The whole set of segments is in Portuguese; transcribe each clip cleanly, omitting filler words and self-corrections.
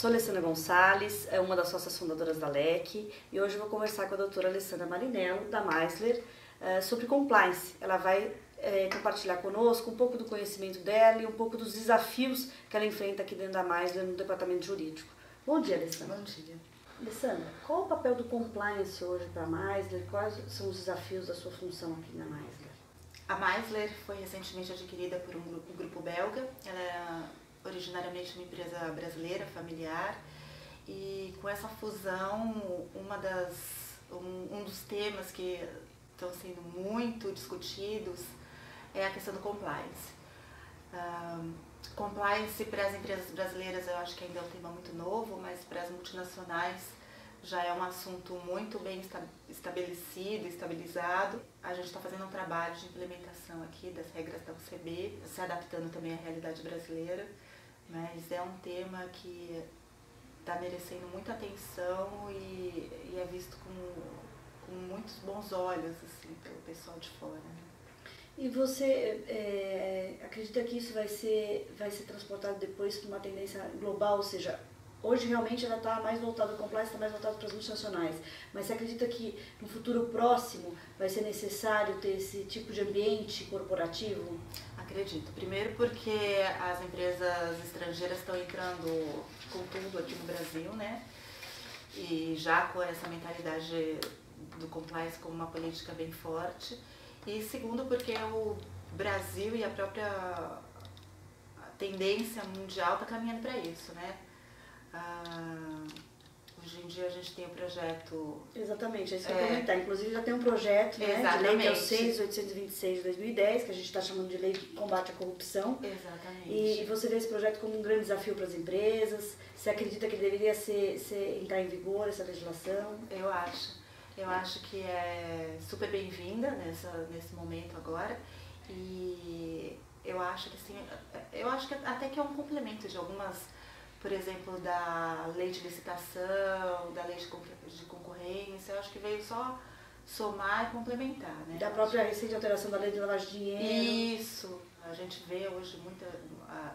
Sou Alessandra Gonçalves, é uma das sócias fundadoras da LEC e hoje eu vou conversar com a doutora Alessandra Marinello, da Meisler, sobre compliance. Ela vai compartilhar conosco um pouco do conhecimento dela e um pouco dos desafios que ela enfrenta aqui dentro da Meisler no departamento jurídico. Bom dia, Alessandra. Bom dia. Alessandra, qual o papel do compliance hoje para a Meisler? Quais são os desafios da sua função aqui na Meisler? A Meisler foi recentemente adquirida por um grupo belga. Ela é originariamente uma empresa brasileira, familiar, e com essa fusão, um dos temas que estão sendo muito discutidos é a questão do compliance. Compliance para as empresas brasileiras eu acho que ainda é um tema muito novo, mas para as multinacionais já é um assunto muito bem estabelecido, estabilizado. A gente está fazendo um trabalho de implementação aqui das regras da UCB, se adaptando também à realidade brasileira, mas é um tema que está merecendo muita atenção e é visto com muitos bons olhos assim, pelo pessoal de fora. Né? E você acredita que isso vai ser transportado depois para uma tendência global, ou seja, hoje realmente ela está mais voltada ao compliance, está mais voltada para as multinacionais, mas você acredita que no futuro próximo vai ser necessário ter esse tipo de ambiente corporativo? Acredito. Primeiro porque as empresas estrangeiras estão entrando com tudo aqui no Brasil, né? E já com essa mentalidade do compliance como uma política bem forte. E segundo porque o Brasil e a própria tendência mundial está caminhando para isso, né? Hoje em dia a gente tem o projeto... Exatamente, é isso que eu ia comentar. Inclusive já tem um projeto, né, de lei que é o 6.826 de 2010, que a gente está chamando de Lei de Combate à Corrupção. Exatamente. E você vê esse projeto como um grande desafio para as empresas? Você acredita que deveria entrar em vigor essa legislação? Eu acho que é super bem-vinda nesse momento agora. E eu acho que até que é um complemento de algumas, por exemplo, da lei de licitação, da lei de concorrência. Eu acho que veio só somar e complementar, né? Da própria recente alteração da lei de lavagem de dinheiro. Isso! A gente vê hoje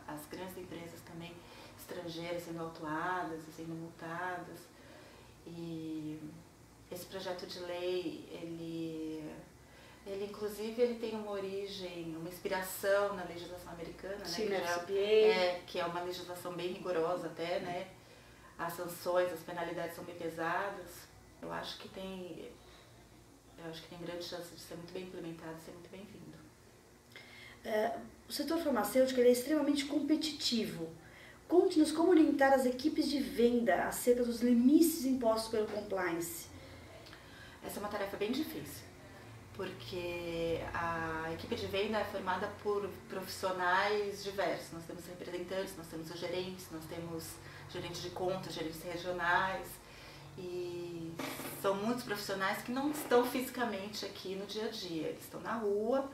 as grandes empresas também estrangeiras sendo autuadas e sendo multadas. E esse projeto de lei, ele inclusive ele tem uma origem, uma inspiração na legislação americana, sim, né? Que é uma legislação bem rigorosa até, né? As sanções, as penalidades são bem pesadas. Eu acho que tem grande chance de ser muito bem implementado e ser muito bem-vindo. O setor farmacêutico ele é extremamente competitivo. Conte-nos como orientar as equipes de venda acerca dos limites impostos pelo compliance. Essa é uma tarefa bem difícil, porque a equipe de venda é formada por profissionais diversos. Nós temos representantes, nós temos os gerentes, nós temos gerentes de contas, gerentes regionais, e são muitos profissionais que não estão fisicamente aqui no dia a dia, eles estão na rua.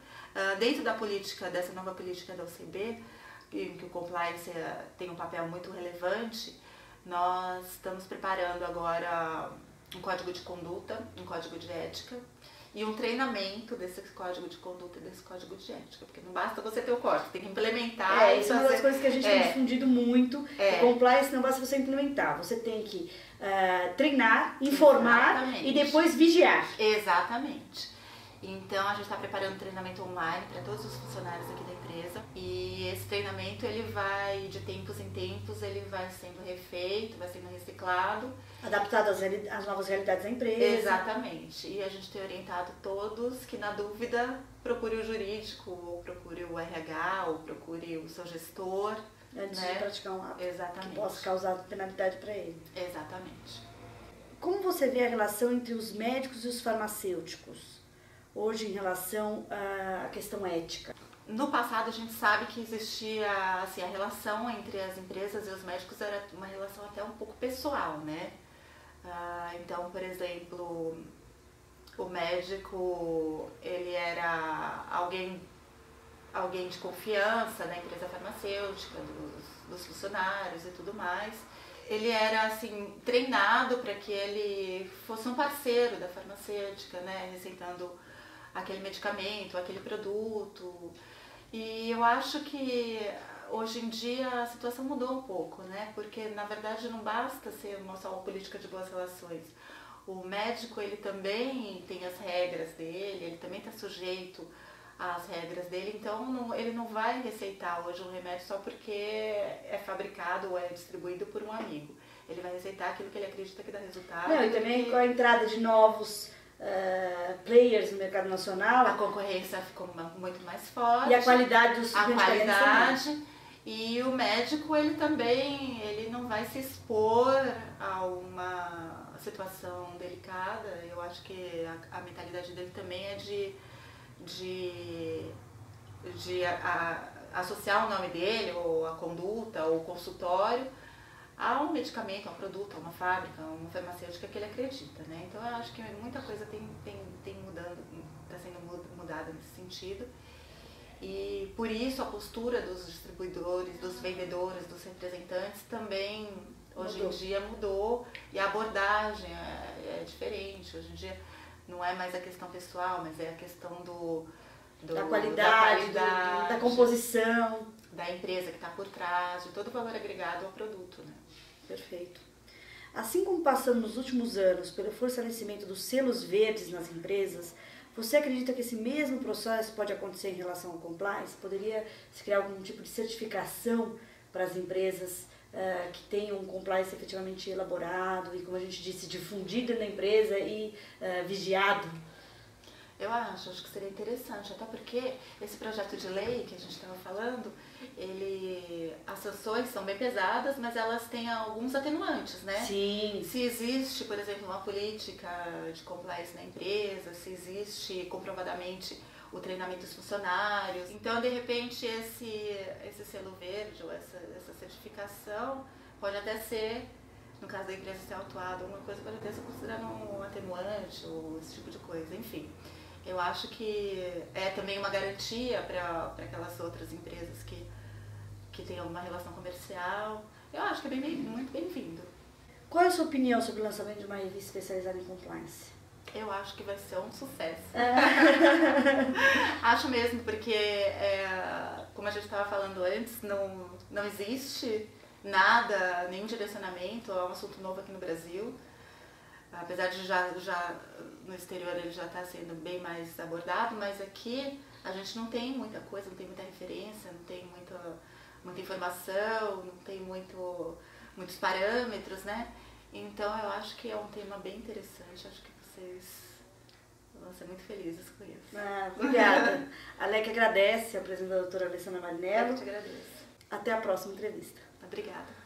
Dentro da política, dessa nova política da UCB, em que o compliance tem um papel muito relevante, nós estamos preparando agora um código de conduta, um código de ética e um treinamento desse código de conduta e desse código de ética, porque não basta você ter o código, tem que implementar. Isso é uma das coisas que a gente tem difundido muito. O compliance não basta você implementar, você tem que treinar, informar. Exatamente. E depois vigiar. Exatamente. Então a gente está preparando um treinamento online para todos os funcionários aqui da empresa, e esse treinamento ele vai de tempos em tempos, ele vai sendo refeito, vai sendo reciclado, adaptado às novas realidades da empresa. Exatamente. E a gente tem orientado todos que, na dúvida, procure o jurídico, ou procure o RH, ou procure o seu gestor. Antes de praticar um ato. Exatamente. Que possa causar penalidade para ele. Exatamente. Como você vê a relação entre os médicos e os farmacêuticos hoje em relação à questão ética? No passado a gente sabe que existia, assim, a relação entre as empresas e os médicos era uma relação até um pouco pessoal, né? Então, por exemplo, o médico, ele era alguém de confiança na empresa farmacêutica, dos funcionários e tudo mais. Ele era, assim, treinado para que ele fosse um parceiro da farmacêutica, né? Receitando aquele medicamento, aquele produto. E eu acho que hoje em dia a situação mudou um pouco, né? Porque na verdade não basta ser só uma política de boas relações. O médico, ele também tem as regras dele, ele também está sujeito às regras dele, então ele não vai receitar hoje um remédio só porque é fabricado ou é distribuído por um amigo. Ele vai receitar aquilo que ele acredita que dá resultado. Não, e também com a entrada de novos players no mercado nacional. A concorrência ficou muito mais forte. E a qualidade dos medicamentos também. E o médico, ele também, ele não vai se expor a uma situação delicada. Eu acho que a mentalidade dele também é de associar o nome dele, ou a conduta, ou o consultório, a um medicamento, a um produto, a uma fábrica, a uma farmacêutica que ele acredita, né? Então eu acho que muita coisa está sendo mudada nesse sentido. E por isso a postura dos distribuidores, dos vendedores, dos representantes também hoje em dia mudou, e a abordagem é diferente. Hoje em dia não é mais a questão pessoal, mas é a questão da qualidade, da composição, da empresa que está por trás, de todo o valor agregado ao produto, né? Perfeito. Assim como passamos nos últimos anos pelo fortalecimento dos selos verdes nas empresas, você acredita que esse mesmo processo pode acontecer em relação ao compliance? Poderia se criar algum tipo de certificação para as empresas que tenham um compliance efetivamente elaborado e, como a gente disse, difundido na empresa e vigiado? Eu acho que seria interessante, até porque esse projeto de lei que a gente estava falando, as sanções são bem pesadas, mas elas têm alguns atenuantes, né? Sim. Se existe, por exemplo, uma política de compliance na empresa, se existe comprovadamente o treinamento dos funcionários, então de repente esse selo verde ou essa certificação pode até ser, no caso da empresa ser autuada, alguma coisa pode até ser considerada um atenuante ou esse tipo de coisa, enfim. Eu acho que é também uma garantia para aquelas outras empresas que têm alguma relação comercial. Eu acho que é muito bem-vindo. Qual é a sua opinião sobre o lançamento de uma revista especializada em compliance? Eu acho que vai ser um sucesso. Acho mesmo, porque, como a gente estava falando antes, não existe nada, nenhum direcionamento, é um assunto novo aqui no Brasil. Apesar de já no exterior ele já está sendo bem mais abordado, mas aqui a gente não tem muita coisa, não tem muita referência, não tem muita informação, não tem muitos parâmetros, né? Então eu acho que é um tema bem interessante, acho que vocês vão ser muito felizes com isso. Obrigada. A LEC agradece a presença da doutora Alessandra Marinello. Eu que te agradeço. Até a próxima entrevista. Obrigada.